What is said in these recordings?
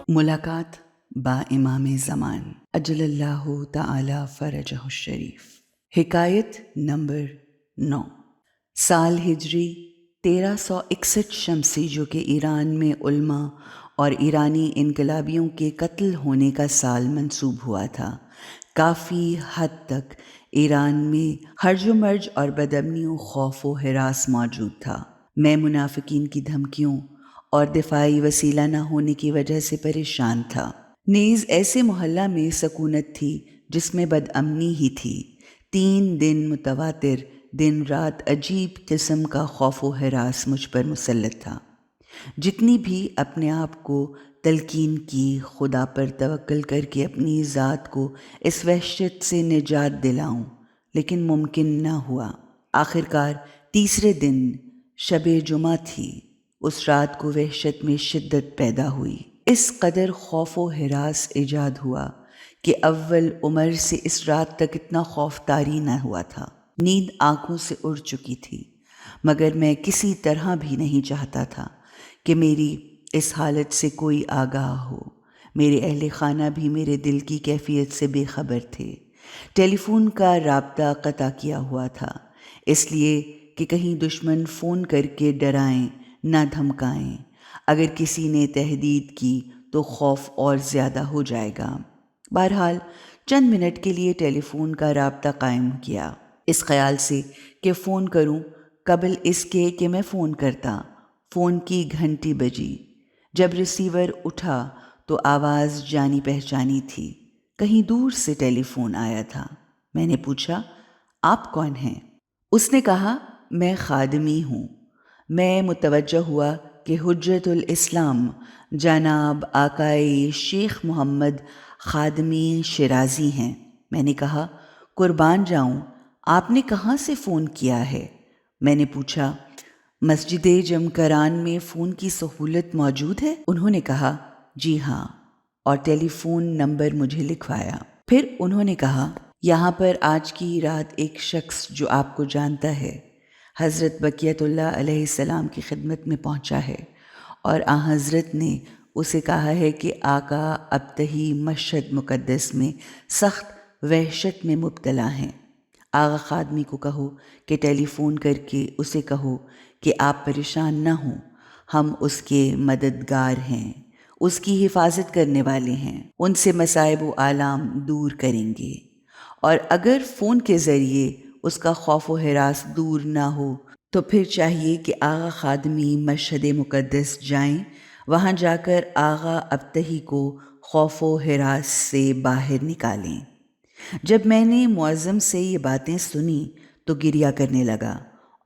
ملاقات با امام زمان اجل اللہ تعالی فرجہ الشریف۔ حکایت نمبر 9۔ سال ہجری 1361 شمسی، جو کہ ایران میں علماء اور ایرانی انقلابیوں کے قتل ہونے کا سال منسوب ہوا تھا، کافی حد تک ایران میں ہرج و مرج اور بدامنی و خوف و ہراس موجود تھا۔ میں منافقین کی دھمکیوں اور دفاعی وسیلہ نہ ہونے کی وجہ سے پریشان تھا۔ نیز ایسے محلہ میں سکونت تھی جس میں بد امنی ہی تھی۔ 3 دن متواتر دن رات عجیب قسم کا خوف و ہراس مجھ پر مسلط تھا۔ جتنی بھی اپنے آپ کو تلقین کی، خدا پر توکل کر کے اپنی ذات کو اس وحشت سے نجات دلاؤں، لیکن ممکن نہ ہوا۔ آخرکار تیسرے دن شب جمعہ تھی۔ اس رات کو وحشت میں شدت پیدا ہوئی۔ اس قدر خوف و ہراس ایجاد ہوا کہ اول عمر سے اس رات تک اتنا خوف طاری نہ ہوا تھا۔ نیند آنکھوں سے اڑ چکی تھی، مگر میں کسی طرح بھی نہیں چاہتا تھا کہ میری اس حالت سے کوئی آگاہ ہو۔ میرے اہل خانہ بھی میرے دل کی کیفیت سے بے خبر تھے۔ ٹیلی فون کا رابطہ قطع کیا ہوا تھا، اس لیے کہ کہیں دشمن فون کر کے ڈرائیں نہ دھمکائیں۔ اگر کسی نے تہدید کی تو خوف اور زیادہ ہو جائے گا۔ بہرحال چند منٹ کے لیے ٹیلی فون کا رابطہ قائم کیا، اس خیال سے کہ فون کروں قبل اس کے کہ میں فون کرتا۔ فون کی گھنٹی بجی۔ جب ریسیور اٹھا تو آواز جانی پہچانی تھی۔ کہیں دور سے ٹیلی فون آیا تھا۔ میں نے پوچھا، آپ کون ہیں؟ اس نے کہا، میں خادمی ہوں۔ میں متوجہ ہوا کہ حجت الاسلام جناب آقائے شیخ محمد خادمی شیرازی ہیں۔ میں نے کہا، قربان جاؤں، آپ نے کہاں سے فون کیا ہے؟ میں نے پوچھا، مسجد جمکران میں فون کی سہولت موجود ہے؟ انہوں نے کہا، جی ہاں، اور ٹیلی فون نمبر مجھے لکھوایا۔ پھر انہوں نے کہا، یہاں پر آج کی رات ایک شخص جو آپ کو جانتا ہے، حضرت بقیت اللہ علیہ السلام کی خدمت میں پہنچا ہے، اور حضرت نے اسے کہا ہے کہ آقا ابتہی مشہد مقدس میں سخت وحشت میں مبتلا ہیں۔ آغا خادمی کو کہو کہ ٹیلی فون کر کے اسے کہو کہ آپ پریشان نہ ہوں، ہم اس کے مددگار ہیں، اس کی حفاظت کرنے والے ہیں، ان سے مصائب و آلام دور کریں گے۔ اور اگر فون کے ذریعے اس کا خوف و ہراس دور نہ ہو تو پھر چاہیے کہ آغا خادمی مشہد مقدس جائیں، وہاں جا کر آغا ابتہی کو خوف و ہراس سے باہر نکالیں۔ جب میں نے معظم سے یہ باتیں سنی تو گریہ کرنے لگا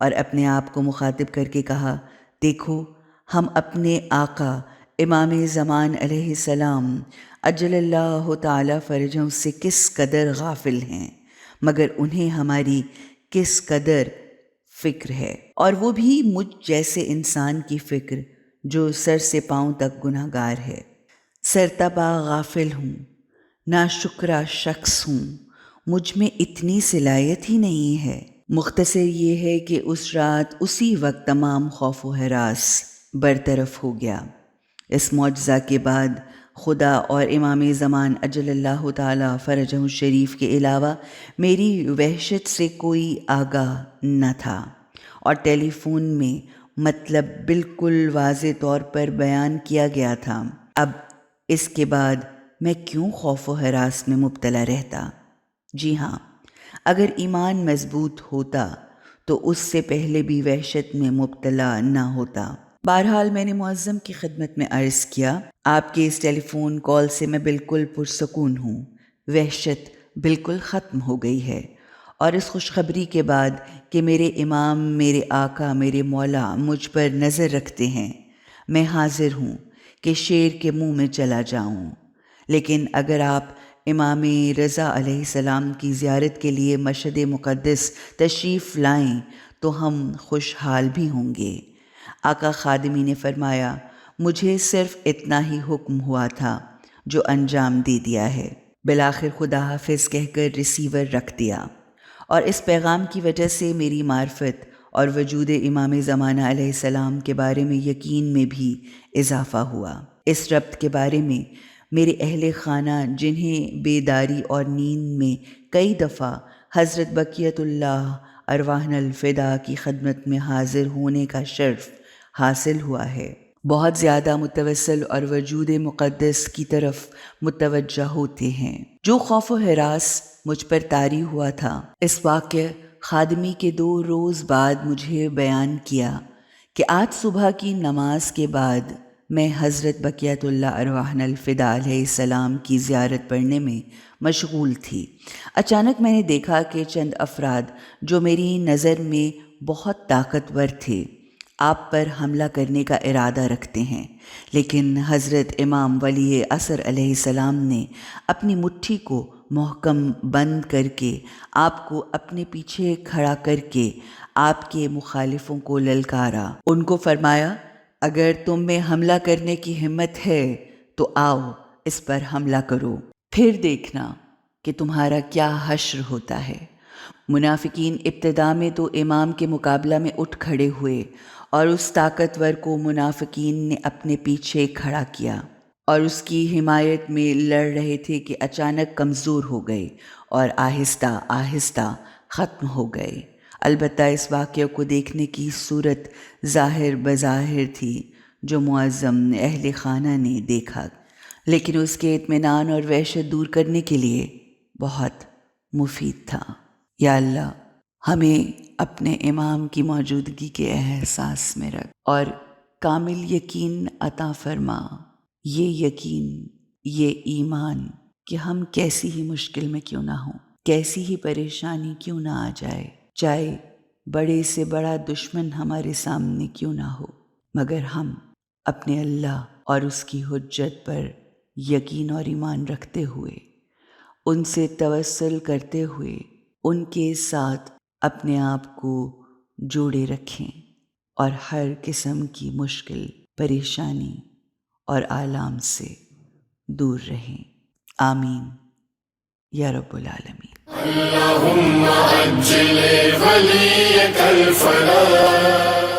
اور اپنے آپ کو مخاطب کر کے کہا، دیکھو، ہم اپنے آقا امام زمان علیہ السلام اجل اللہ تعالی فرجہ سے کس قدر غافل ہیں، مگر انہیں ہماری کس قدر فکر ہے، اور وہ بھی مجھ جیسے انسان کی فکر جو سر سے پاؤں تک گناہ گار ہے۔ سرتبا غافل ہوں، ناشکرا شخص ہوں، مجھ میں اتنی صلاحیت ہی نہیں ہے۔ مختصر یہ ہے کہ اس رات اسی وقت تمام خوف و ہراس برطرف ہو گیا۔ اس معجزہ کے بعد خدا اور امام زمان اجل اللہ تعالی فرجہ الشریف کے علاوہ میری وحشت سے کوئی آگاہ نہ تھا، اور ٹیلی فون میں مطلب بالکل واضح طور پر بیان کیا گیا تھا۔ اب اس کے بعد میں کیوں خوف و ہراس میں مبتلا رہتا؟ جی ہاں، اگر ایمان مضبوط ہوتا تو اس سے پہلے بھی وحشت میں مبتلا نہ ہوتا۔ بہرحال میں نے معظم کی خدمت میں عرض کیا، آپ کے اس ٹیلی فون کال سے میں بالکل پرسکون ہوں، وحشت بالکل ختم ہو گئی ہے، اور اس خوشخبری کے بعد کہ میرے امام، میرے آقا، میرے مولا مجھ پر نظر رکھتے ہیں، میں حاضر ہوں کہ شیر کے منہ میں چلا جاؤں۔ لیکن اگر آپ امام رضا علیہ السلام کی زیارت کے لیے مشہد مقدس تشریف لائیں تو ہم خوشحال بھی ہوں گے۔ آقا خادمی نے فرمایا، مجھے صرف اتنا ہی حکم ہوا تھا جو انجام دے دیا ہے۔ بالآخر خدا حافظ کہہ کر ریسیور رکھ دیا، اور اس پیغام کی وجہ سے میری معرفت اور وجود امام زمانہ علیہ السلام کے بارے میں یقین میں بھی اضافہ ہوا۔ اس ربط کے بارے میں میرے اہل خانہ جنہیں بیداری اور نیند میں کئی دفعہ حضرت بقیت اللہ ارواحنا الفدا کی خدمت میں حاضر ہونے کا شرف حاصل ہوا ہے، بہت زیادہ متوسل اور وجود مقدس کی طرف متوجہ ہوتے ہیں۔ جو خوف و ہراس مجھ پر طاری ہوا تھا، اس واقعہ خادمی کے 2 روز بعد مجھے بیان کیا کہ آج صبح کی نماز کے بعد میں حضرت بقیت اللہ ارواحنا الفدا علیہ السلام کی زیارت پڑھنے میں مشغول تھی۔ اچانک میں نے دیکھا کہ چند افراد جو میری نظر میں بہت طاقتور تھے آپ پر حملہ کرنے کا ارادہ رکھتے ہیں، لیکن حضرت امام ولی عصر علیہ السلام نے اپنی مٹھی کو محکم بند کر کے آپ کو اپنے پیچھے کھڑا کر کے آپ کے مخالفوں کو للکارا۔ ان کو فرمایا، اگر تم میں حملہ کرنے کی ہمت ہے تو آؤ اس پر حملہ کرو، پھر دیکھنا کہ تمہارا کیا حشر ہوتا ہے۔ منافقین ابتدا میں تو امام کے مقابلہ میں اٹھ کھڑے ہوئے اور اس طاقتور کو منافقین نے اپنے پیچھے کھڑا کیا اور اس کی حمایت میں لڑ رہے تھے کہ اچانک کمزور ہو گئے اور آہستہ آہستہ ختم ہو گئے۔ البتہ اس واقعے کو دیکھنے کی صورت ظاہر بظاہر تھی جو معظم اہل خانہ نے دیکھا، لیکن اس کے اطمینان اور وحشت دور کرنے کے لیے بہت مفید تھا۔ یا اللہ، ہمیں اپنے امام کی موجودگی کے احساس میں رکھ اور کامل یقین عطا فرما، یہ یقین، یہ ایمان کہ ہم کیسی ہی مشکل میں کیوں نہ ہوں، کیسی ہی پریشانی کیوں نہ آ جائے، چاہے بڑے سے بڑا دشمن ہمارے سامنے کیوں نہ ہو، مگر ہم اپنے اللہ اور اس کی حجت پر یقین اور ایمان رکھتے ہوئے، ان سے توسل کرتے ہوئے، ان کے ساتھ اپنے آپ کو جوڑے رکھیں اور ہر قسم کی مشکل، پریشانی اور آلام سے دور رہیں۔ آمین یا رب العالمین۔ اللهم أجل وليك الفلاح